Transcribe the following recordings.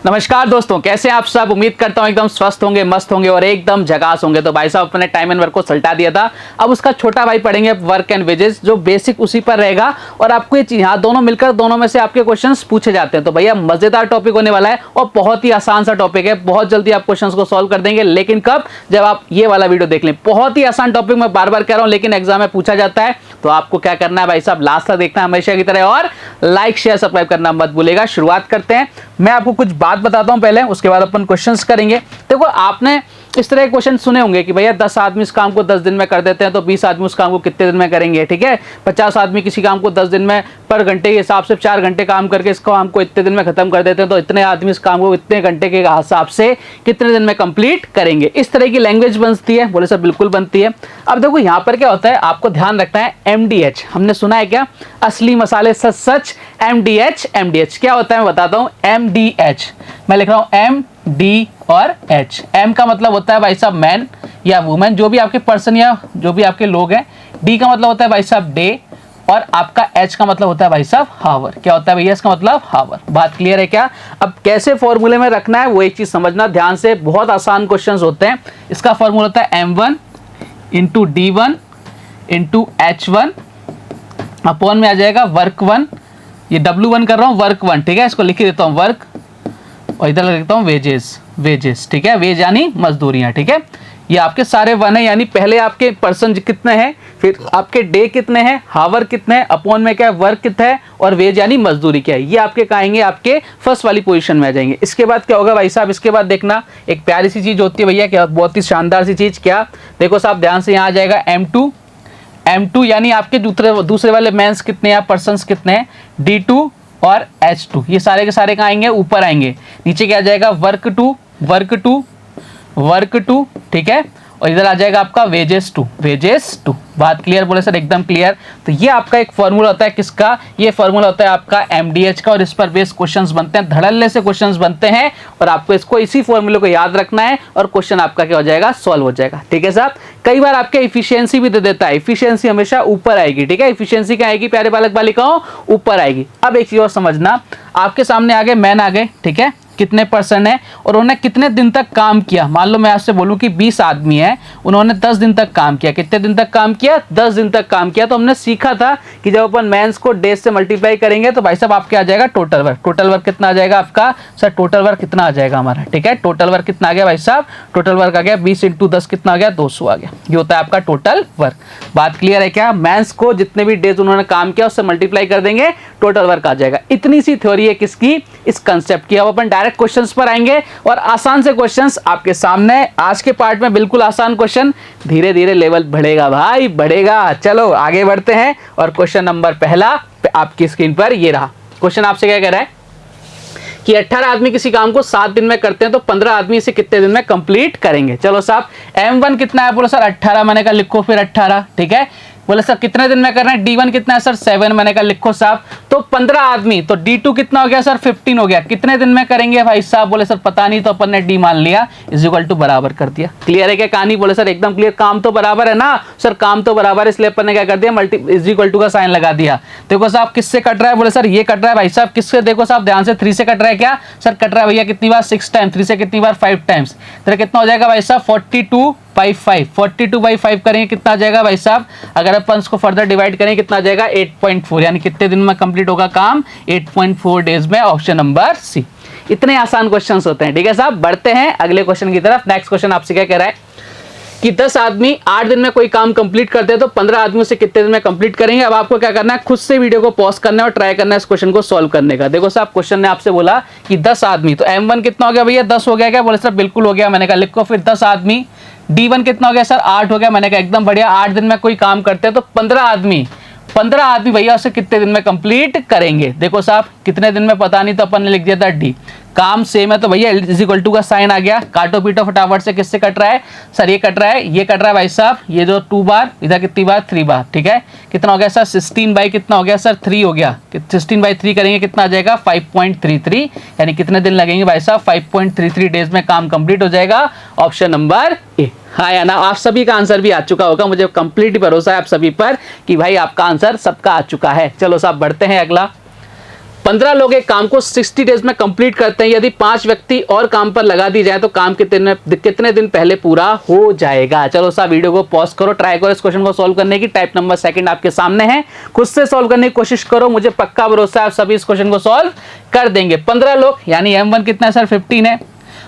नमस्कार दोस्तों, कैसे हैं आप सब। उम्मीद करता हूं एकदम स्वस्थ होंगे, मस्त होंगे और एकदम झकास होंगे। तो भाई साहब अपने टाइम एंड वर्क को सल्टा दिया था, अब उसका छोटा भाई पढ़ेंगे वर्क एंड वेजेस, जो बेसिक उसी पर रहेगा। और आपको ये चीज यहाँ दोनों मिलकर दोनों में से आपके क्वेश्चंस पूछे जाते हैं। तो भैया मजेदार टॉपिक होने वाला है और बहुत ही आसान सा टॉपिक है। बहुत जल्दी आप क्वेश्चंस को सॉल्व कर देंगे, लेकिन कब, जब आप ये वाला वीडियो देख लें। बहुत ही आसान टॉपिक, मैं बार बार कह रहा हूं, लेकिन एग्जाम में पूछा जाता है। तो आपको क्या करना है भाई साहब, लास्ट तक देखना है हमेशा की तरह, और लाइक शेयर सब्सक्राइब करना मत भूलेगा। शुरुआत करते हैं। मैं आपको कुछ बात बताता हूं पहले, उसके बाद अपन क्वेश्चंस करेंगे। देखो, आपने इस तरह के क्वेश्चन सुने होंगे कि भैया 10 आदमी इस काम को 10 दिन में कर देते हैं, तो 20 आदमी उस काम को कितने दिन में करेंगे। ठीक है, 50 आदमी किसी काम को 10 दिन में पर घंटे के हिसाब से 4 घंटे काम करके इस काम को इतने दिन में खत्म कर देते हैं, तो इतने आदमी इस काम को इतने घंटे के हिसाब से कितने दिन में कंप्लीट करेंगे। इस तरह की लैंग्वेज बनती है। बोले सर बिल्कुल बनती है। अब देखो यहाँ पर क्या होता है, आपको ध्यान रखना है। MDH हमने सुना है क्या, असली मसाले सच सच। MDH क्या होता है मैं बताता हूँ। MDH मैं लिख रहा हूँ MD और H। M का मतलब होता है भाई साहब मैन या वुमेन, जो भी आपके पर्सन या जो भी आपके लोग हैं। D का मतलब होता है भाई साहब डे, और आपका H का मतलब होता है भाई साहब हावर। क्या होता है भैया इसका मतलब, हावर। बात क्लियर है क्या। अब कैसे फॉर्मूले में रखना है वो एक चीज समझना ध्यान से, बहुत आसान क्वेश्चंस होते हैं। इसका फॉर्मूला होता है M1 into D1 into H1 upon में आ जाएगा वर्क 1। ये W1 कर रहा हूँ, वर्क 1। ठीक है, इसको लिख देता हूँ वर्क, और इधर लिखता हूँ वेजेस। ठीक है, वेज यानी मजदूरियाँ। ठीक है, ये आपके सारे वन है, यानी पहले आपके पर्सन कितने हैं, फिर आपके डे कितने हैं, हावर कितने हैं, अपॉन में क्या है वर्क कितना है, और वेज यानी मजदूरी क्या है। ये आपके कहेंगे आपके फर्स्ट वाली पोजीशन में आ जाएंगे। इसके बाद क्या होगा भाई साहब, इसके बाद देखना एक प्यारी सी चीज होती है भैया, क्या बहुत ही शानदार सी चीज। क्या, देखो साहब ध्यान से, यहाँ आ जाएगा M2 यानी आपके दूसरे वाले मेंस कितने हैं, पर्सन्स कितने हैं, D2 और H2। ये सारे के सारे कहाँ आएंगे, ऊपर आएंगे। नीचे क्या आ जाएगा वर्क टू। ठीक है, और इधर आ जाएगा आपका वेजेस टू। बात क्लियर, बोले सर एकदम क्लियर। तो ये आपका एक फॉर्मूला होता है किसका, ये फॉर्मूला होता है आपका MDH का, और इस पर बेस क्वेश्चंस बनते हैं, धड़ल्ले से क्वेश्चंस बनते हैं, और आपको इसको इसी फॉर्मूले को याद रखना है, और क्वेश्चन आपका क्या हो जाएगा, सॉल्व हो जाएगा। ठीक है साहब, कई बार आपके इफिशियंसी भी दे देता है। इफिशियंसी हमेशा ऊपर आएगी। ठीक है, इफिशियंसी क्या आएगी प्यारे बालक बालिकाओं, ऊपर आएगी। अब एक चीज और समझना, आपके सामने आ गए मैन आ गए। ठीक है, कितने पर्सन है और उन्होंने कितने दिन तक काम किया। मान लो मैं आपसे बोलूं कि 20 आदमी है, उन्होंने 10 दिन तक काम किया। कितने दिन तक काम किया, 10 दिन तक काम किया। तो हमने सीखा था कि जब अपन मेंस को डेज से मल्टीप्लाई करेंगे तो भाई साहब आपके आ जाएगा टोटल वर्क। टोटल वर्क कितना आ जाएगा आपका, सर टोटल वर्क कितना आ जाएगा हमारा। ठीक है, टोटल वर्क कितना आ गया भाई साहब, टोटल वर्क आ गया 20 इंटू 10 कितना आ गया, 200 आ गया। ये होता है आपका टोटल वर्क। बात क्लियर है क्या, मेंस को जितने भी डेज उन्होंने काम किया उससे मल्टीप्लाई कर देंगे, टोटल वर्क आ जाएगा। इतनी सी थ्योरी है किसकी, इस कंसेप्ट की। अब अपन डायरेक्ट क्वेश्चंस पर आएंगे, और आसान से क्वेश्चंस आपके सामने। आज के पार्ट में बिल्कुल आसान क्वेश्चन, धीरे धीरे लेवल बढ़ेगा भाई, बढ़ेगा। चलो आगे बढ़ते हैं, और क्वेश्चन नंबर पहला आपकी स्क्रीन पर ये रहा। क्वेश्चन आपसे क्या कह रहा है कि 18 आदमी किसी काम को 7 दिन में करते हैं, तो 15 आदमी इसे कितने दिन में कंप्लीट करेंगे। चलो साहब, M1 कितना है, बोलो सर 18। मैंने कहा लिखो फिर 18। ठीक है, बोले सर कितने दिन में करना है, D1 कितना है सर 7। मैंने कहा लिखो साहब। तो 15 आदमी, तो D2 कितना हो गया सर 15 हो गया। कितने दिन में करेंगे भाई साहब, बोले सर पता नहीं, तो अपन ने D मान लिया, इज इक्वल टू बराबर कर दिया। क्लियर है क्या कहानी, बोले सर एकदम क्लियर। काम तो बराबर है ना सर, काम तो बराबर है, इसलिए अपन ने क्या कर दिया, मल्टी इज इक्वल टू का साइन लगा दिया। देखो साहब किससे कट रहा है, बोले सर ये कट रहा है भाई साहब किससे, देखो साहब ध्यान से, 3 से कट रहा है क्या सर, कट रहा है भैया कितनी बार, 6 टाइम। 3 से कितनी बार, 5 टाइम्स। तो कितना हो जाएगा भाई साहब 42/5 करेंगे, कितना आ जाएगा भाई साहब। अगर अपन इसको फर्दर डिवाइड करें कितना आ जाएगा 8.4, यानी कितने दिन में कंप्लीट होगा काम, 8.4 डेज में। Option number C. इतने आसान क्वेश्चंस होते हैं। ठीक है साहब, बढ़ते हैं अगले क्वेश्चन की तरफ। नेक्स्ट क्वेश्चन आपसे क्या कह रहा है कि 10 आदमी 8 दिन में कोई काम कंप्लीट करते हैं, तो 15 आदमी उसे कितने दिन में कंप्लीट करेंगे। अब आपको क्या करना है, खुद से वीडियो को पॉज करना है और ट्राई करना है इस क्वेश्चन को सॉल्व करने का। देखो साहब, क्वेश्चन ने आपसे बोला कि 10 आदमी, तो M1 कितना हो गया भैया, 10 हो गया क्या, बोले सर बिल्कुल हो गया। मैंने कहा लिखो फिर 10 आदमी। D1 कितना हो गया सर 8 हो गया। मैंने कहा एकदम बढ़िया। 8 दिन में कोई काम करते हैं, तो 15 आदमी भैया उसे कितने दिन में कंप्लीट करेंगे। देखो साहब कितने दिन में पता नहीं, तो अपन ने लिख दिया था D। काम सेम है, तो भैया इज इक्वल टू का साइन आ गया। काटो पीटो फटाफट से, किससे कट रहा है सर, ये कट रहा है, ये कट रहा है भाई साहब, ये जो 2 बार, इधर कितनी बार 3 बार। ठीक है, कितना हो गया सर 16 बाई कितना हो गया सर 3 हो गया। 16/3 करेंगे कितना आ जाएगा 5.33, यानी कितने दिन लगेंगे भाई साहब 5.33 डेज में काम कंप्लीट हो जाएगा। Option number A. हाँ या ना, आप सभी का आंसर भी आ चुका होगा, मुझे कंप्लीट भरोसा है आप सभी पर कि भाई आपका आंसर सबका आ चुका है। चलो साहब बढ़ते हैं अगला। 15 लोग एक काम को 60 डेज में कंप्लीट करते हैं, यदि 5 व्यक्ति और काम पर लगा दी जाए तो काम कितने दिन पहले पूरा हो जाएगा। चलो साहब वीडियो को पॉज करो, ट्राई करो इस क्वेश्चन को सॉल्व करने की। टाइप नंबर सेकंड आपके सामने है, खुद से सॉल्व करने की कोशिश करो, मुझे पक्का भरोसा है आप सभी इस क्वेश्चन को सॉल्व कर देंगे। 15 लोग यानी M1 कितना है सर 15 है,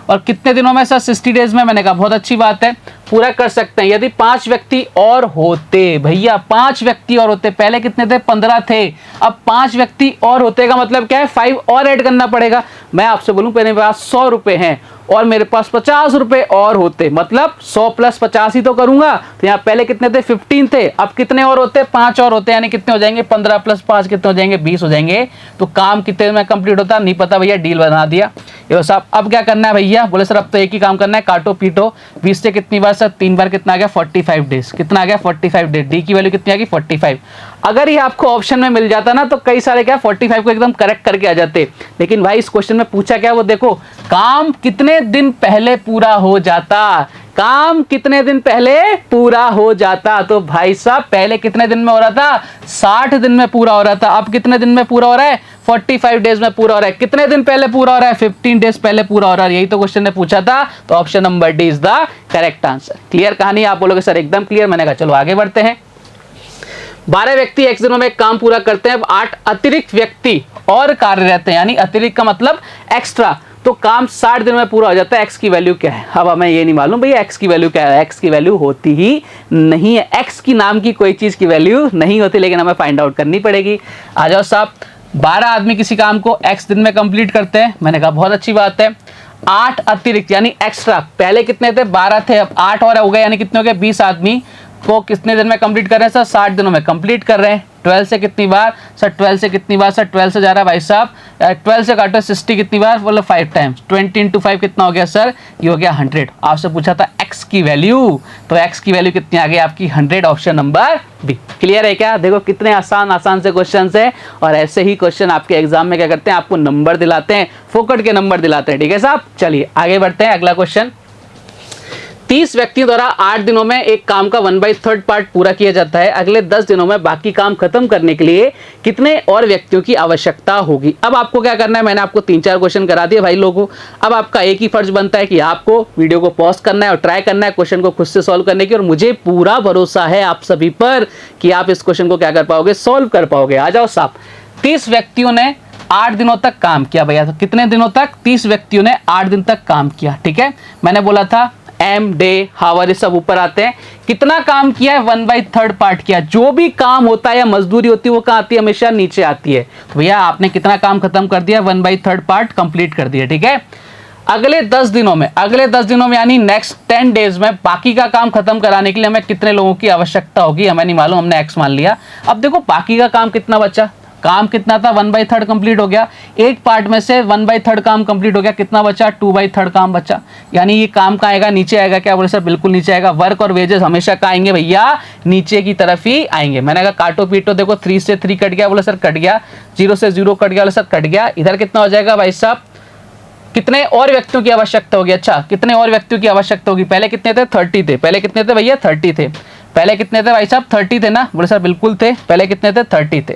और कितने दिनों में सर 60 डेज में। मैंने कहा बहुत अच्छी बात है, पूरा कर सकते हैं। यदि 5 व्यक्ति और होते, भैया 5 व्यक्ति और होते, पहले कितने थे 15 थे, अब 5 व्यक्ति और होते का मतलब क्या है 5 और ऐड करना पड़ेगा। मैं आपसे बोलूं मेरे पास 100 रुपए हैं और मेरे पास 50 रुपए और होते, मतलब 100 प्लस 50 ही तो करूंगा। तो यहाँ पहले कितने थे 15 थे, अब कितने और होते 5 और होते, यानी कितने हो जाएंगे 15 प्लस 5 कितने हो जाएंगे 20 हो जाएंगे। तो काम कितने में कंप्लीट होता नहीं पता भैया, डील बना दिया ये साहब। अब क्या करना है भैया, बोले सर अब तो एक ही काम करना है, काटो पीटो। 20 से कितनी बार सर 3 बार, कितना आ गया 45 डेज, कितना आ गया 45 डेज। डी की वैल्यू कितनी आ गई 45। अगर ये आपको ऑप्शन में मिल जाता ना तो कई सारे क्या 45 को एकदम करेक्ट करके आ जाते, लेकिन भाई इस क्वेश्चन में पूछा क्या वो देखो, काम कितने दिन पहले पूरा हो जाता, काम कितने दिन पहले पूरा हो जाता। तो भाई साहब पहले कितने दिन में हो रहा था 60 दिन में पूरा हो रहा था, अब कितने दिन में पूरा हो रहा है 45 डेज में पूरा हो रहा है। कितने दिन पहले पूरा हो रहा है 15 डेज पहले पूरा हो रहा है। यही तो क्वेश्चन ने पूछा था, तो option number D is the correct answer. Clear कहानी, आप बोलोगे सर एकदम क्लियर। मैंने कहा चलो आगे बढ़ते हैं। 12 व्यक्ति x दिनों में काम पूरा करते हैं, अब 8 अतिरिक्त व्यक्ति और कार्य रहते हैं, यानी अतिरिक्त का मतलब एक्स्ट्रा, तो काम 60 दिन में पूरा हो जाता है। x की वैल्यू क्या है, अब हमें ये नहीं मालूम भैया x की वैल्यू क्या है, x की वैल्यू होती ही नहीं है, x की नाम की कोई चीज की वैल्यू नहीं होती, लेकिन हमें फाइंड आउट करनी पड़ेगी। आ जाओ साहब, 12 आदमी किसी काम को x दिन में कंप्लीट करते हैं, मैंने कहा बहुत अच्छी बात है। 8 अतिरिक्त यानी एक्स्ट्रा, पहले कितने थे 12 थे, अब 8 और हो गए, यानी कितने हो गए 20 आदमी को कितने दिन में कंप्लीट कर रहे हैं सर 60 दिनों में कंप्लीट कर रहे हैं। 12 से कितनी बार सर, 12 से कितनी बार सर, 12 से जा रहा है भाई साहब, 12 से काटो 60 कितनी बार, बोलो 5 टाइम्स, 20 इंटू 5 कितना हो गया सर, ये हो गया 100। आपसे पूछा था x की वैल्यू, तो x की वैल्यू कितनी आ गई आपकी 100, ऑप्शन नंबर बी। क्लियर है क्या, देखो कितने आसान आसान से क्वेश्चन है, और ऐसे ही क्वेश्चन आपके एग्जाम में क्या करते हैं आपको नंबर दिलाते हैं, फोकट के नंबर दिलाते हैं। ठीक है साहब, चलिए आगे बढ़ते हैं। अगला क्वेश्चन, 30 व्यक्तियों द्वारा 8 दिनों में एक काम का 1/3 पार्ट पूरा किया जाता है, अगले 10 दिनों में बाकी काम खत्म करने के लिए कितने और व्यक्तियों की आवश्यकता होगी। अब आपको क्या करना है, मैंने आपको 3-4 क्वेश्चन करा दिए भाई लोगों, अब आपका एक ही फर्ज बनता है कि आपको वीडियो को पॉज करना है और ट्राई करना है क्वेश्चन को खुद से सॉल्व करने की, और मुझे पूरा भरोसा है आप सभी पर कि आप इस क्वेश्चन को क्या कर पाओगे, सॉल्व कर पाओगे। आ जाओ साहब, 30 व्यक्तियों ने 8 दिनों तक काम किया भैया, तो कितने दिनों तक 30 व्यक्तियों ने 8 दिन तक काम किया। ठीक है, मैंने बोला था एम डे हावर ये सब ऊपर आते हैं, कितना काम किया है 1/3 पार्ट किया। जो भी काम होता है या मजदूरी होती है वो कहाँ आती है, हमेशा नीचे आती है। तो भैया आपने कितना काम खत्म कर दिया 1/3 पार्ट कंप्लीट कर दिया। ठीक है, अगले 10 दिनों में यानी नेक्स्ट 10 डेज में बाकी का काम खत्म कराने के लिए हमें कितने लोगों की आवश्यकता होगी, हमें नहीं मालूम, हमने एक्स मान लिया। अब देखो बाकी का काम कितना बचा, काम कितना था 1/3 कंप्लीट हो गया, 8 पार्ट में से 1/3 काम कंप्लीट हो गया, कितना बचा 2/3 काम बचा, यानी ये काम का आएगा नीचे आएगा, क्या बोले सर बिल्कुल नीचे आएगा। वर्क और वेजेस हमेशा कहाँ आएंगे भैया, नीचे की तरफ ही आएंगे। मैंने कहा काटो पीटो, देखो 3 से 3 कट गया, बोले सर कट गया, 0 से 0 कट गया, बोले सर कट गया। इधर कितना हो जाएगा भाई साहब, कितने और व्यक्तियों की आवश्यकता होगी, अच्छा कितने और व्यक्तियों की आवश्यकता होगी, पहले कितने थे 30 थे, पहले कितने थे भैया 30 थे, पहले कितने थे भाई साहब 30 थे ना, बोले सर बिल्कुल थे, पहले कितने थे 30 थे।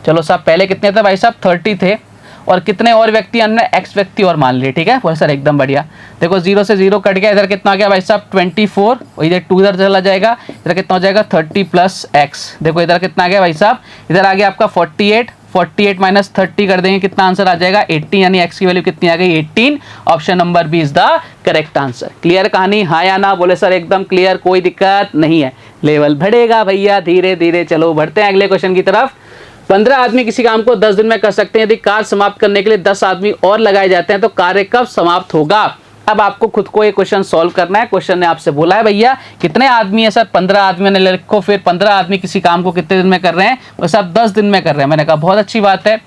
चलो साहब पहले कितने थे भाई साहब 30 थे, और कितने और व्यक्ति हमने एक्स व्यक्ति और मान लिए। ठीक है, बोले सर एकदम बढ़िया। देखो 0 से 0 कट गया, इधर कितना आ गया भाई साहब 24, इधर 2 इधर चला जाएगा, इधर कितना हो जाएगा 30 प्लस एक्स। देखो इधर कितना आ गया भाई साहब, इधर आ गया आपका 48 माइनस 30 कर देंगे, कितना आंसर आ जाएगा 18, यानी x की वैल्यू कितनी आ गई 18, option number B is the correct answer. Clear कहानी, हाँ या ना, बोले सर एकदम क्लियर, कोई दिक्कत नहीं है, लेवल बढ़ेगा भैया धीरे धीरे। चलो बढ़ते हैं अगले क्वेश्चन की तरफ। 15 आदमी किसी काम को 10 दिन में कर सकते हैं, यदि कार्य समाप्त करने के लिए 10 आदमी और लगाए जाते हैं तो कार्य कब समाप्त होगा। अब आपको खुद को ये क्वेश्चन सॉल्व करना है। क्वेश्चन ने आपसे बोला है भैया कितने आदमी है सर 15 आदमी ने लिखो, फिर 15 आदमी किसी काम को कितने दिन में कर रहे हैं, बस आप 10 दिन में कर रहे हैं। मैंने कहा बहुत अच्छी बात है,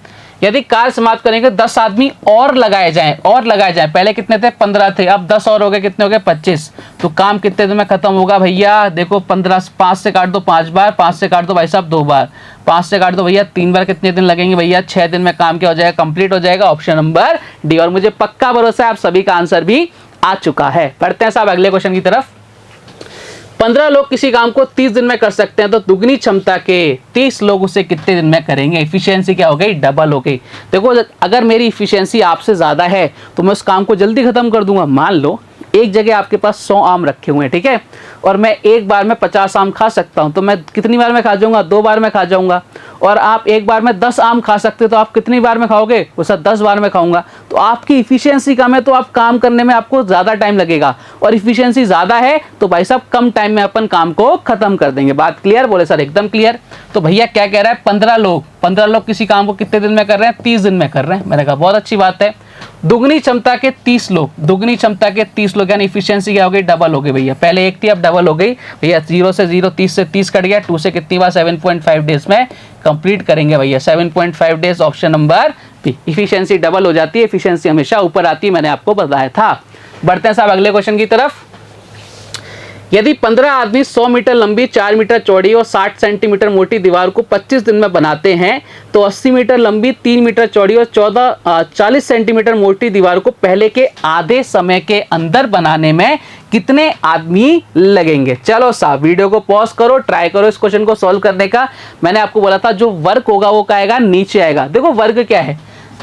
यदि कार्य समाप्त करेंगे 10 आदमी और लगाए जाएं, पहले कितने थे 15 थे, अब 10 और हो गए, कितने हो गए 25, तो काम कितने दिन में खत्म होगा भैया। देखो 15, 5 से काट दो 5 बार, 5 से काट दो भाई साहब 2 बार, 5 से काट दो भैया 3 बार, कितने दिन लगेंगे भैया 6 दिन में काम क्या हो जाएगा, कंप्लीट हो जाएगा, ऑप्शन नंबर डी। और मुझे पक्का भरोसा है आप सभी का आंसर भी आ चुका है। बढ़ते हैं साहब अगले क्वेश्चन की तरफ। 15 लोग किसी काम को 30 दिन में कर सकते हैं, तो दुगनी क्षमता के 30 लोग उसे कितने दिन में करेंगे? इफिशियंसी क्या हो गई? डबल हो गई। देखो अगर मेरी इफिशियंसी आपसे ज़्यादा है तो मैं उस काम को जल्दी ख़त्म कर दूंगा। मान लो एक जगह आपके पास 100 आम रखे हुए हैं, ठीक है, और मैं एक बार में 50 आम खा सकता हूं, तो मैं कितनी बार में खा जाऊंगा? 2 बार में खा जाऊंगा। और आप एक बार में 10 आम खा सकते हो, तो आप कितनी बार में खाओगे? वो सर 10 बार में खाऊंगा। तो आपकी इफिशियंसी कम है, तो आप काम करने में आपको ज़्यादा टाइम लगेगा, और इफिशियंसी ज़्यादा है तो भाई साहब कम टाइम में अपन काम को खत्म कर देंगे। बात क्लियर? बोले सर एकदम क्लियर। तो भैया क्या कह रहा है? 15 लोग किसी काम को कितने दिन में कर रहे हैं? 30 दिन में कर रहे हैं। मैंने कहा बहुत अच्छी बात है। दुगनी क्षमता के 30 लोग यानी इफिशियंसी क्या हो गई? डबल हो गई भैया। पहले एक थी, अब डबल हो गई भैया। 0 से 0, 30 से 30 कट गया। 2 से कितनी बार? 7.5 डेज में कंप्लीट करेंगे भैया। 7.5 days, option number B. Efficiency double हो जाती है, इफिशियंसी हमेशा ऊपर आती है, मैंने आपको बताया था। बढ़ते हैं साहब अगले क्वेश्चन की तरफ। यदि 15 आदमी 100 मीटर लंबी, 4 मीटर चौड़ी और 60 सेंटीमीटर मोटी दीवार को 25 दिन में बनाते हैं, तो 80 मीटर लंबी, 3 मीटर चौड़ी और 40 सेंटीमीटर मोटी दीवार को पहले के आधे समय के अंदर बनाने में कितने आदमी लगेंगे? चलो साहब वीडियो को पॉज करो, ट्राई करो इस क्वेश्चन को सॉल्व करने का। मैंने आपको बोला था जो वर्क होगा वो क्या आएगा? नीचे आएगा। देखो वर्क क्या है?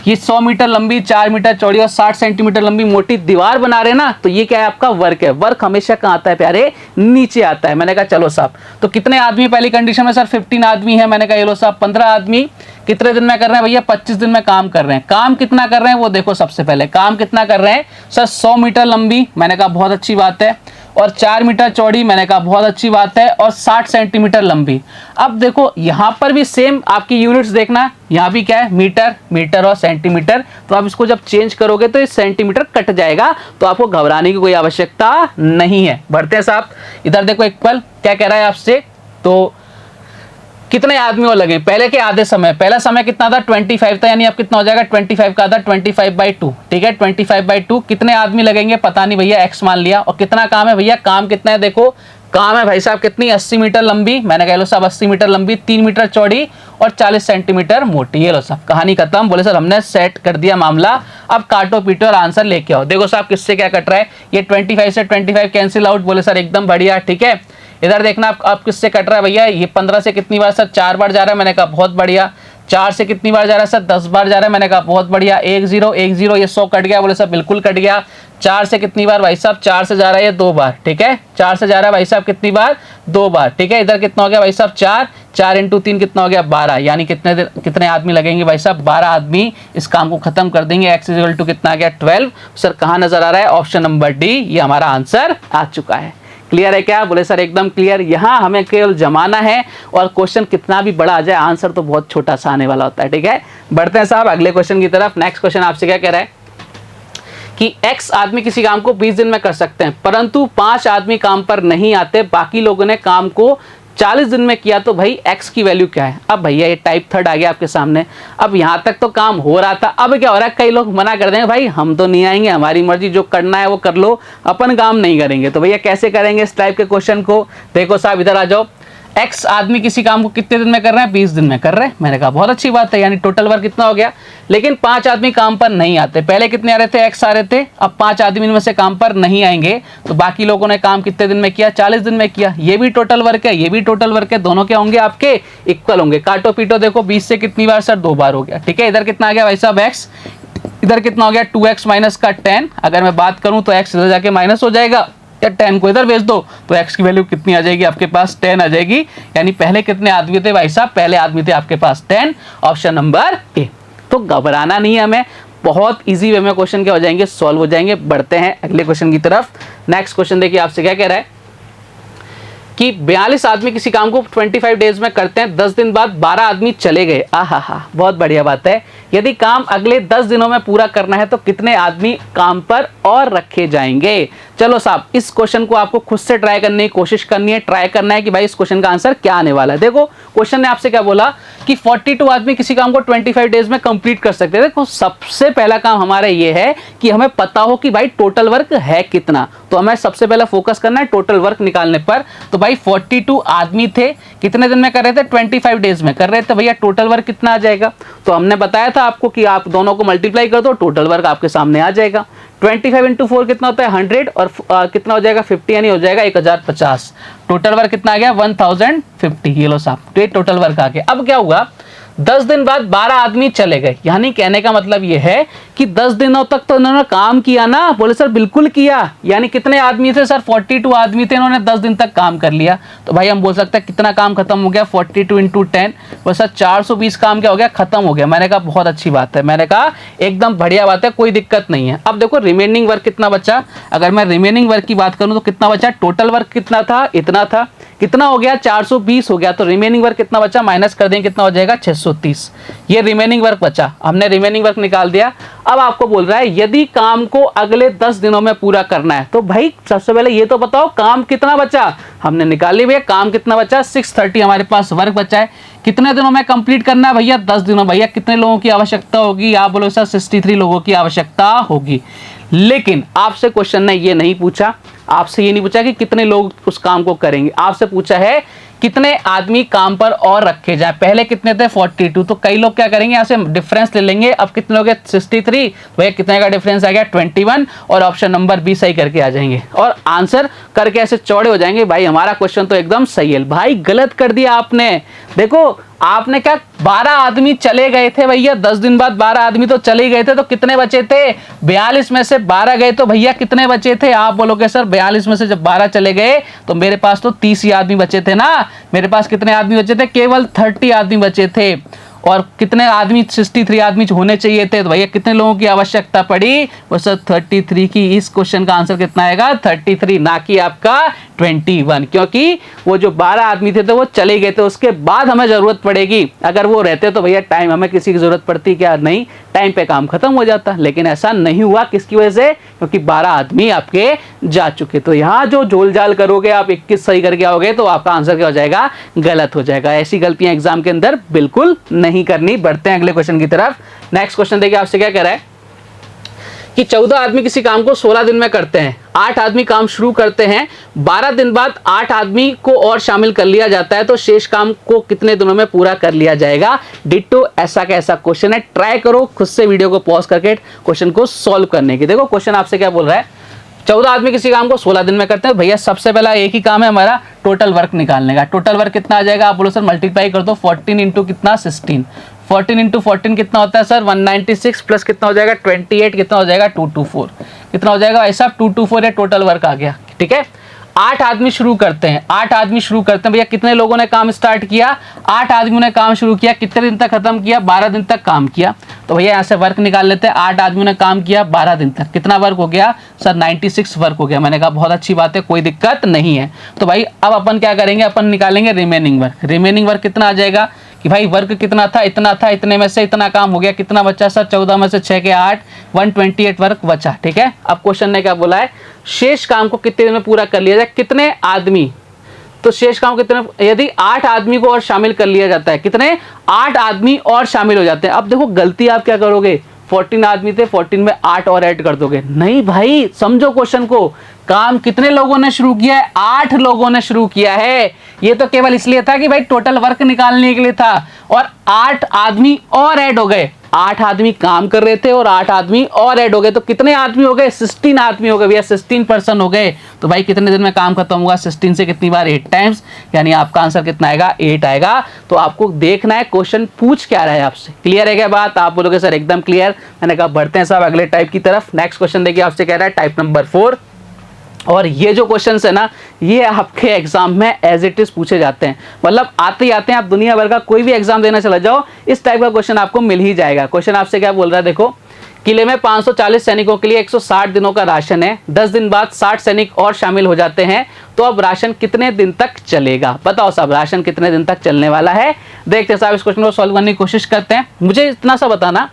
ये 100 मीटर लंबी, 4 मीटर चौड़ी और 60 सेंटीमीटर लंबी मोटी दीवार बना रहे ना, तो ये क्या है? आपका वर्क है। वर्क हमेशा कहाँ आता है प्यारे? नीचे आता है। मैंने कहा चलो साहब, तो कितने आदमी पहली कंडीशन में? सर 15 आदमी है। मैंने कहा ये लो साहब 15 आदमी कितने दिन में कर रहे हैं भैया? 25 दिन में काम कर रहे हैं। काम कितना कर रहे हैं वो देखो। सबसे पहले काम कितना कर रहे हैं? सर 100 मीटर लंबी। मैंने कहा बहुत अच्छी बात है। और 4 मीटर चौड़ी। मैंने कहा बहुत अच्छी बात है। और 60 सेंटीमीटर लंबी। अब देखो यहाँ पर भी सेम आपकी यूनिट्स देखना, यहाँ भी क्या है? मीटर, मीटर और सेंटीमीटर। तो आप इसको जब चेंज करोगे तो ये सेंटीमीटर कट जाएगा, तो आपको घबराने की कोई आवश्यकता नहीं है। बढ़ते हैं साहब इधर देखो, एक पल क्या कह रहा है आपसे? तो कितने आदमी और लगे पहले के आधे समय? पहला समय कितना था? 25 था, यानी अब कितना हो जाएगा? 25 का आधा 25/2, ठीक है। 25/2 कितने आदमी लगेंगे? पता नहीं भैया, एक्स मान लिया। और कितना काम है भैया? काम कितना है? देखो काम है भाई साहब कितनी? 80 मीटर लंबी। मैंने कह लो साहब 80 मीटर लंबी, 3 मीटर चौड़ी और 40 सेंटीमीटर मोटी। ये लो साहब कहानी खत्म। बोले सर हमने सेट कर दिया मामला, अब काटो पीटो और आंसर लेके आओ। देखो साहब किससे क्या कट रहा है? ये 25 से 25 कैंसिल आउट। बोले सर एकदम बढ़िया, ठीक है। इधर देखना आप किससे कट रहा है भैया? ये 15 से कितनी बार? सर 4 बार जा रहा है। मैंने कहा बहुत बढ़िया। 4 से कितनी बार जा रहा है? सर 10 बार जा रहा है। मैंने कहा बहुत बढ़िया। 1 0 1 0, ये 100 कट गया। बोले सर बिल्कुल कट गया। 4 से कितनी बार भाई साहब? 4 से जा रहा है ये 2 बार, ठीक है। 4 से जा रहा है भाई साहब कितनी बार? 2 बार, ठीक है। इधर कितना हो गया भाई साहब? 4 × 3 कितना हो गया? 12, यानी कितने आदमी लगेंगे भाई साहब? 12 आदमी इस काम को खत्म कर देंगे। x = कितना आ गया? 12। सर कहाँ नजर आ रहा है? ऑप्शन नंबर डी, ये हमारा आंसर आ चुका है। क्लियर है क्या? बोले सर एकदम क्लियर। यहाँ हमें केवल जमाना है, और क्वेश्चन कितना भी बड़ा आ जाए आंसर तो बहुत छोटा सा आने वाला होता है, ठीक है। बढ़ते हैं साहब अगले क्वेश्चन की तरफ। नेक्स्ट क्वेश्चन आपसे क्या कह रहा है कि x आदमी किसी काम को 20 दिन में कर सकते हैं, परंतु 5 आदमी काम पर नहीं आते, बाकी लोगों ने काम को 40 दिन में किया, तो भाई x की वैल्यू क्या है? अब भैया ये टाइप थर्ड आ गया आपके सामने। अब यहाँ तक तो काम हो रहा था, अब क्या हो रहा है? कई लोग मना कर देंगे भाई हम तो नहीं आएंगे, हमारी मर्जी, जो करना है वो कर लो, अपन काम नहीं करेंगे। तो भैया कैसे करेंगे इस टाइप के क्वेश्चन को? देखो साहब इधर आ जाओ। x आदमी किसी काम को कितने दिन में कर रहे हैं? 20 दिन में कर रहे हैं। मैंने कहा बहुत अच्छी बात है, यानी टोटल वर्क कितना हो गया? लेकिन 5 आदमी काम पर नहीं आते। पहले कितने आ रहे थे? x आ रहे थे। अब 5 आदमी इनमें से काम पर नहीं आएंगे, तो बाकी लोगों ने काम कितने दिन में किया? 40 दिन में किया। ये भी टोटल वर्क है, ये भी टोटल वर्क है, दोनों क्या होंगे? आपके इक्वल होंगे। काटो पीटो देखो, 20 से कितनी बार? सर 2 बार हो गया, ठीक है। इधर कितना आ गया भाई साहब? x। इधर कितना हो गया? 2x माइनस का 10। अगर मैं बात करूं तो x इधर जाके माइनस हो जाएगा, या 10 को इधर भेज दो, तो x की वैल्यू कितनी आ जाएगी आपके पास? 10 आ जाएगी। यानी पहले कितने आदमी थे भाई साहब? पहले आदमी थे आपके पास 10, ऑप्शन नंबर ए। तो घबराना नहीं है हमें, बहुत इजी वे में क्वेश्चन क्या हो जाएंगे? सॉल्व हो जाएंगे। बढ़ते हैं अगले क्वेश्चन की तरफ। नेक्स्ट क्वेश्चन देखिए आपसे क्या कह रहा है कि 42 आदमी किसी काम को 25 डेज में करते हैं, 10 दिन बाद 12 आदमी चले गए। आहा, बहुत बढ़िया बात है। यदि काम अगले 10 दिनों में पूरा करना है तो कितने आदमी काम पर और रखे जाएंगे? चलो साहब इस क्वेश्चन को आपको खुद से ट्राई करने की कोशिश करनी है, ट्राई करना है कि भाई इस क्वेश्चन का आंसर क्या आने वाला है। देखो क्वेश्चन ने आपसे क्या बोला कि 42 आदमी किसी काम को 25 डेज में कंप्लीट कर सकते हैं। देखो सबसे पहला काम हमारा ये है कि हमें पता हो कि भाई टोटल वर्क है कितना, तो हमें सबसे पहले फोकस करना है टोटल वर्क निकालने पर। तो भाई 42 आदमी थे, कितने दिन में कर रहे थे? 25 डेज में कर रहे थे। भैया टोटल वर्क कितना आ जाएगा? तो हमने बताया था आपको कि आप दोनों को मल्टीप्लाई कर दो, टोटल वर्क आपके सामने आ जाएगा। 25 इंटू 4 कितना होता है 100 और कितना हो जाएगा 50 यानी हो जाएगा 1050। टोटल वर्क कितना आ गया 1050। ये लो साहब, तो ये टोटल वर्क आ गया। अब क्या हुआ 10 दिन बाद 12 आदमी चले गए, यानी कहने का मतलब ये है कि 10 दिनों तक तो उन्होंने काम किया ना। बोले सर बिल्कुल किया। यानी कितने आदमी थे सर 42 आदमी थे, इन्होंने 10 दिन तक काम कर लिया। तो भाई हम बोल सकते हैं कितना काम खत्म हो गया 42 इंटू 10। बोले सर 420 काम क्या हो गया खत्म हो गया। मैंने कहा बहुत अच्छी बात है, मैंने कहा एकदम बढ़िया बात है, कोई दिक्कत नहीं है। अब देखो रिमेनिंग वर्क कितना बचा। अगर मैं रिमेनिंग वर्क की बात करूं तो कितना बचा, टोटल वर्क कितना था इतना था, कितना हो गया 420 हो गया। तो रिमेनिंग वर्क कितना बचा माइनस कर देंगे कितना हो जाएगा 630। ये रिमेनिंग वर्क बचा, हमने रिमेनिंग वर्क निकाल दिया। अब आपको बोल रहा है यदि काम को अगले 10 दिनों में पूरा करना है तो भाई सबसे पहले ये तो बताओ काम कितना बचा। हमने निकाल लिया भैया काम कितना बचा 630 हमारे पास वर्क बचा है। कितने दिनों में कंप्लीट करना है भैया 10 दिनों। भैया कितने लोगों की आवश्यकता होगी, आप बोलो सर 63 लोगों की आवश्यकता होगी। लेकिन आपसे क्वेश्चन ने ये नहीं पूछा, आपसे ये नहीं पूछा कि कितने लोग उस काम को करेंगे, आपसे पूछा है कितने आदमी काम पर और रखे जाए। पहले कितने थे 42, तो कई लोग क्या करेंगे यहाँ से डिफरेंस ले लेंगे। अब कितने लोग 63, भैया कितने का डिफरेंस आ गया 21 और ऑप्शन नंबर बी सही करके आ जाएंगे और आंसर करके ऐसे चौड़े हो जाएंगे। भाई हमारा क्वेश्चन तो एकदम सही है। भाई गलत कर दिया आपने। देखो आपने क्या 12 आदमी चले गए थे भैया, 10 दिन बाद 12 आदमी तो चले गए थे, तो कितने बचे थे 42 में से 12 गए तो भैया कितने बचे थे। आप बोलोगे सर 42 में से जब 12 चले गए तो मेरे पास तो 30 ही आदमी बचे थे ना। मेरे पास कितने आदमी बचे थे, केवल 30 आदमी बचे थे। और कितने आदमी 63 आदमी होने चाहिए थे, तो भैया कितने लोगों की आवश्यकता पड़ी, वो सर 33 की। इस क्वेश्चन का आंसर कितना आएगा 33, ना कि आपका 21, क्योंकि वो जो 12 आदमी थे तो वो चले गए थे, उसके बाद हमें जरूरत पड़ेगी। अगर वो रहते तो भैया टाइम हमें किसी की जरूरत पड़ती क्या, नहीं, टाइम पे काम खत्म हो जाता। लेकिन ऐसा नहीं हुआ, किसकी वजह से, क्योंकि 12 आदमी आपके जा चुके। तो यहाँ जो झोल झाल करोगे आप 21 सही करके आओगे तो आपका आंसर क्या हो जाएगा, गलत हो जाएगा। ऐसी गलतियां एग्जाम के अंदर बिल्कुल नहीं करनी। बढ़ते हैं अगले क्वेश्चन की तरफ। नेक्स्ट क्वेश्चन देखिए आपसे क्या कह रहा है कि 14 आदमी किसी काम को 16 दिन में करते हैं, 8 आदमी काम शुरू करते हैं, 12 दिन बाद 8 आदमी को और शामिल कर लिया जाता है, तो शेष काम को कितने दिनों में पूरा कर लिया जाएगा। डिट्टो ऐसा कैसा क्वेश्चन है, ट्राई करो खुद से वीडियो को पॉज करके क्वेश्चन को सॉल्व करने की। देखो क्वेश्चन आपसे क्या बोल रहा है, 14 आदमी किसी काम को 16 दिन में करते हैं। भैया सबसे पहला एक ही काम है हमारा, टोटल वर्क निकालने का। टोटल वर्क कितना आ जाएगा, आप बोलो सर मल्टीप्लाई कर दो 14 इंटू कितना 16, 14 इंटू 14 कितना होता है सर 196 प्लस कितना हो जाएगा 28, कितना हो जाएगा 224, कितना हो जाएगा ऐसा 224 है टोटल वर्क आ गया। ठीक है, 8 आदमी शुरू करते हैं, 8 आदमी शुरू करते हैं। भैया कितने लोगों ने काम स्टार्ट किया, 8 आदमियों ने काम शुरू किया, कितने दिन तक खत्म किया, 12 दिन तक काम किया। तो भैया यहाँ से वर्क निकाल लेते हैं। 8 आदमियों ने काम किया 12 दिन तक, कितना वर्क हो गया सर 96 वर्क हो गया। मैंने कहा बहुत अच्छी बात है, कोई दिक्कत नहीं है। तो भाई अब अपन क्या करेंगे, अपन निकालेंगे रिमेनिंग वर्क। रिमेनिंग वर्क कितना आ जाएगा कि भाई वर्क कितना था, इतना था, इतने में से इतना काम हो गया, कितना बचा सर 14 में से 6 के 8, 128 वर्क बचा। ठीक है, अब क्वेश्चन ने क्या बोला है, शेष काम को कितने दिन में पूरा कर लिया जाए, कितने आदमी, तो शेष काम कितने, यदि 8 आदमी को और शामिल कर लिया जाता है, कितने 8 आदमी और शामिल हो जाते हैं। अब देखो गलती आप क्या करोगे, 14 आदमी थे, 14 में 8 और ऐड कर दोगे। नहीं भाई समझो क्वेश्चन को, काम कितने लोगों ने शुरू किया है, 8 लोगों ने शुरू किया है। ये तो केवल इसलिए था कि भाई टोटल वर्क निकालने के लिए था, और 8 आदमी और ऐड हो गए। 8 आदमी काम कर रहे थे और 8 आदमी और ऐड हो गए, तो कितने आदमी हो गए 16 आदमी हो गए भैया, 16 पर्सन हो गए। तो भाई कितने दिन में काम खत्म होगा, 16 से कितनी बार 8 टाइम्स, यानी आपका आंसर कितना आएगा 8 आएगा। तो आपको देखना है क्वेश्चन पूछ क्या रहा है आपसे। क्लियर है क्या बात, आप बोलोगे सर एकदम क्लियर। मैंने कहा बढ़ते हैं साहब अगले टाइप की तरफ। नेक्स्ट क्वेश्चन देखिए आपसे कह रहा है टाइप नंबर 4, और ये जो क्वेश्चंस है ना ये आपके एग्जाम में एज इट इज पूछे जाते हैं। मतलब आते ही आते हैं, आप दुनिया भर का कोई भी एग्जाम देना चला जाओ इस टाइप का क्वेश्चन आपको मिल ही जाएगा। क्वेश्चन आपसे क्या बोल रहा है, देखो किले में 540 सैनिकों के लिए 160 दिनों का राशन है, 10 दिन बाद 60 सैनिक और शामिल हो जाते हैं, तो अब राशन कितने दिन तक चलेगा। बताओ साहब राशन कितने दिन तक चलने वाला है। देखते हैं साहब इस क्वेश्चन को सॉल्व करने की कोशिश करते हैं। मुझे इतना सा बताना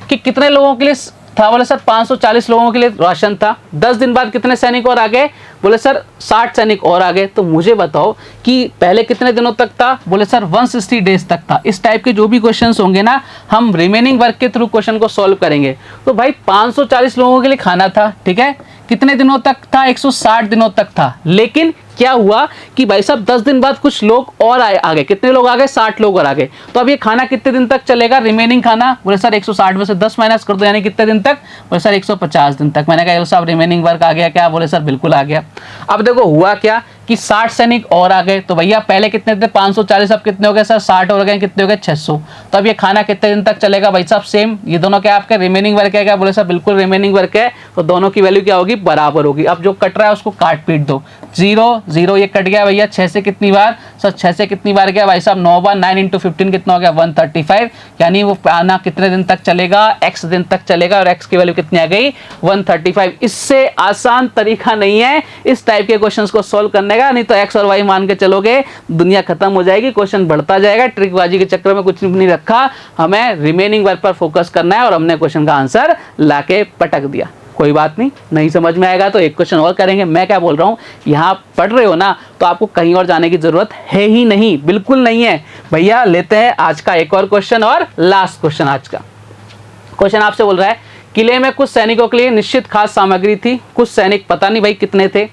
कि कितने लोगों के लिए था, बोले सर 540 लोगों के लिए राशन था, 10 दिन बाद कितने सैनिक और आ गए, बोले सर 60 सैनिक और आ गए। तो मुझे बताओ कि पहले कितने दिनों तक था, बोले सर 160 डेज तक था। इस टाइप के जो भी क्वेश्चंस होंगे ना हम रिमेनिंग वर्क के थ्रू क्वेश्चन को सॉल्व करेंगे। तो भाई 540 लोगों के लिए खाना था, ठीक है, कितने दिनों तक था, 160 दिनों तक था, लेकिन क्या हुआ कि भाई साहब 10 दिन बाद कुछ लोग और आ गए। कितने लोग आ गए? 60 लोग और आ गए। तो अब ये खाना कितने दिन तक चलेगा? रिमेनिंग खाना। बोले सर 160 में से 10 माइनस कर दो, यानी कितने दिन तक? बोले सर 150 दिन तक। मैंने कहा साहब रिमेनिंग वर्क आ गया क्या? बोले सर बिल्कुल आ गया। अब देखो हुआ क्या कि 60 सैनिक और आ गए। तो भैया पहले कितने थे? 540। अब कितने हो गए सर? 60 और गए, कितने हो गए? 600। तो अब ये खाना कितने दिन तक चलेगा भाई साहब? सेम। ये दोनों क्या आपके रिमेनिंग वर्क है क्या? बोले सर बिल्कुल रिमेनिंग वर्क है। तो दोनों की वैल्यू क्या होगी? बराबर होगी। अब जो कट रहा है उसको काट पीट दो। 0 0 ये कट गया भैया। 6 से कितनी बार सर? 6 से कितनी बार गया भाई साहब? 9 बार। 9 × 15 कितना हो गया? 135। यानी वो खाना कितने दिन तक चलेगा? x दिन तक चलेगा। और x की वैल्यू कितनी आ गई? 135। इससे आसान तरीका नहीं है इस टाइप के क्वेश्चंस को सॉल्व करने का। नहीं तो x और y मान के चलोगे दुनिया खत्म हो जाएगी, क्वेश्चन बढ़ता जाएगा। ट्रिकबाजी के चक्कर में कुछ नहीं रखा, हमें रिमेनिंग वर्क पर फोकस करना है और हमने क्वेश्चन का आंसर लाके पटक दिया। कोई बात नहीं, नहीं समझ में आएगा तो एक क्वेश्चन और करेंगे। मैं क्या बोल रहा हूँ, यहाँ पढ़ रहे हो ना तो आपको कहीं और जाने की जरूरत है ही नहीं, बिल्कुल नहीं है। भैया लेते हैं आज का एक और क्वेश्चन और लास्ट क्वेश्चन। आज का क्वेश्चन आपसे बोल रहा है किले में कुछ सैनिकों के लिए निश्चित खास सामग्री थी। कुछ सैनिक, पता नहीं भाई कितने थे,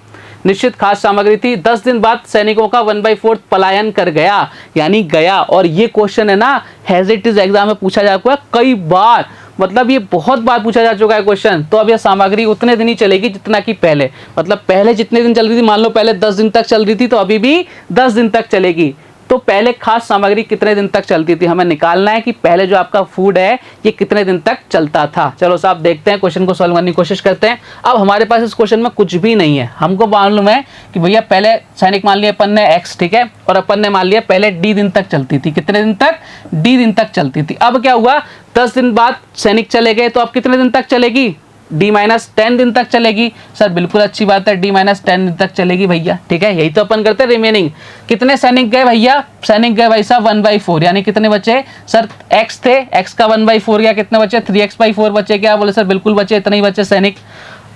निश्चित खास सामग्री थी। 10 दिन बाद सैनिकों का 1/4 पलायन कर गया, यानी गया। और ये क्वेश्चन है ना हेजिटिव एग्जाम में पूछा जा चुका है कई बार, मतलब ये बहुत बार पूछा जा चुका है क्वेश्चन। तो अब यह सामग्री उतने दिन ही चलेगी जितना कि पहले, मतलब पहले जितने दिन चल रही थी, मान लो पहले 10 दिन तक चल रही थी तो अभी भी 10 दिन तक चलेगी। तो पहले खास सामग्री कितने दिन तक चलती थी, हमें निकालना है कि पहले जो आपका फूड है ये कितने दिन तक चलता था। चलो साहब देखते हैं, क्वेश्चन को सॉल्व करने की कोशिश करते हैं। अब हमारे पास इस क्वेश्चन में कुछ भी नहीं है। हमको मालूम है कि भैया पहले सैनिक मान लिया अपन ने x, ठीक है, और अपन ने मान लिया पहले d दिन तक चलती थी। कितने दिन तक? d दिन तक चलती थी। अब क्या हुआ, 10 दिन बाद सैनिक चले गए, तो अब कितने दिन तक चलेगी? d-10 दिन तक चलेगी। सर बिल्कुल अच्छी बात है, d-10 दिन तक चलेगी भैया, ठीक है, यही तो अपन करते हैं। रिमेनिंग कितने सैनिक गए भैया? सैनिक गए भाई साहब 1/4, यानी कितने बचे सर? x थे, x का 1/4 गया, कितने बचे? 3x/4 बचे क्या? बोले सर बिल्कुल बचे, इतने ही बचे सैनिक।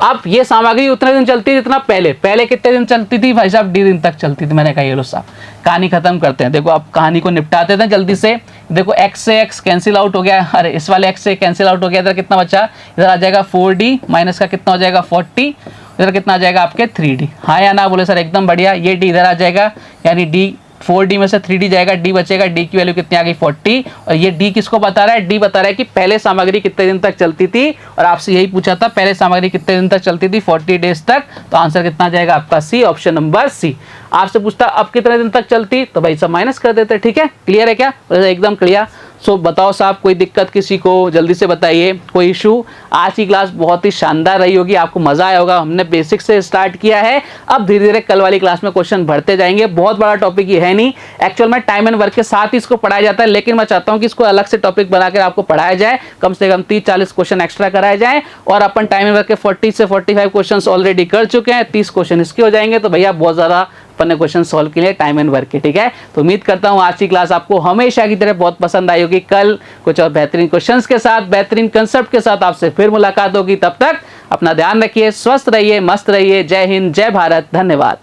अब ये सामग्री उतने दिन चलती है जितना पहले कितने दिन चलती थी भाई साहब? d दिन तक चलती थी। मैंने कहा ये लो साहब कहानी खत्म करते हैं। देखो अब कहानी को निपटाते थे जल्दी से। देखो x से x कैंसिल आउट हो गया, अरे इस वाले x से कैंसिल आउट हो गया। इधर कितना बचा? इधर आ जाएगा 4d माइनस का कितना हो जाएगा? 40। इधर कितना आ जाएगा आपके? 3d। हाँ या ना? बोले सर एकदम बढ़िया। ये d इधर आ जाएगा, यानी d 4d में से 3d जाएगा, d बचेगा। d की वैल्यू कितनी आ गई? 40। और ये d किसको बता रहा है? d बता रहा है कि पहले सामग्री कितने दिन तक चलती थी, और आपसे यही पूछा था पहले सामग्री कितने दिन तक चलती थी? 40 डेज तक। तो आंसर कितना जाएगा आपका? सी, ऑप्शन नंबर सी। आपसे पूछता अब कितने दिन तक चलती, तो भाई सब माइनस कर देते। ठीक है, क्लियर है क्या? एकदम क्लियर। सो बताओ साहब, कोई दिक्कत किसी को? जल्दी से बताइए, कोई इशू? आज की क्लास बहुत ही शानदार रही होगी, आपको मजा आया होगा। हमने बेसिक से स्टार्ट किया है, अब धीरे धीरे कल वाली क्लास में क्वेश्चन बढ़ते जाएंगे। बहुत बड़ा टॉपिक ये है नहीं, एक्चुअल में टाइम एंड वर्क के साथ ही इसको पढ़ाया जाता है, लेकिन मैं चाहता हूं कि इसको अलग से टॉपिक बनाकर आपको पढ़ाया जाए, कम से कम 30-40 क्वेश्चन एक्स्ट्रा कराए जाए। और अपन टाइम एंड वर्क के 40 से 45 क्वेश्चन ऑलरेडी कर चुके हैं, 30 क्वेश्चन इसके हो जाएंगे। तो भैया बहुत ज्यादा अपन ने क्वेश्चन सॉल्व के लिए टाइम एंड वर्क के। ठीक है, तो उम्मीद करता हूं आज की क्लास आपको हमेशा की तरह बहुत पसंद आई होगी। कल कुछ और बेहतरीन क्वेश्चंस के साथ, बेहतरीन कंसेप्ट के साथ आपसे फिर मुलाकात होगी। तब तक अपना ध्यान रखिए, स्वस्थ रहिए, मस्त रहिए। जय हिंद, जय भारत, धन्यवाद।